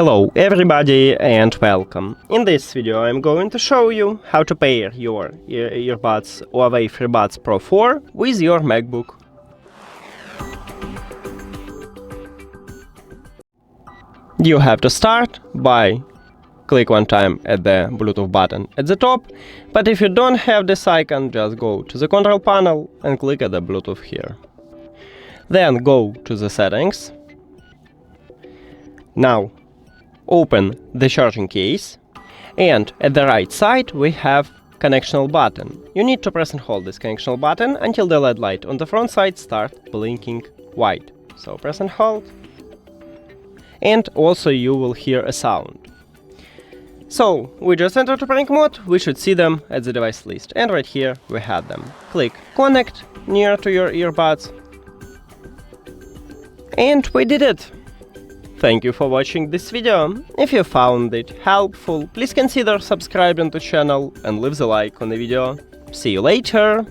Hello everybody and welcome. In this video I'm going to show you how to pair your earbuds HUAWEI FreeBuds Pro 4 with your MacBook. You have to start by click one time at the Bluetooth button at the top, but if you don't have this icon, just go to the control panel and click at the Bluetooth here. Then go to the settings. Now open the charging case, and at the right side we have connectional button. You need to press and hold this connectional button until the LED light on the front side starts blinking white. So press and hold, and also you will hear a sound. So we just entered to prank mode, we should see them at the device list, and right here we have them. Click connect near to your earbuds, and we did it! Thank you for watching this video. If you found it helpful, please consider subscribing to the channel and leave the like on the video. See you later!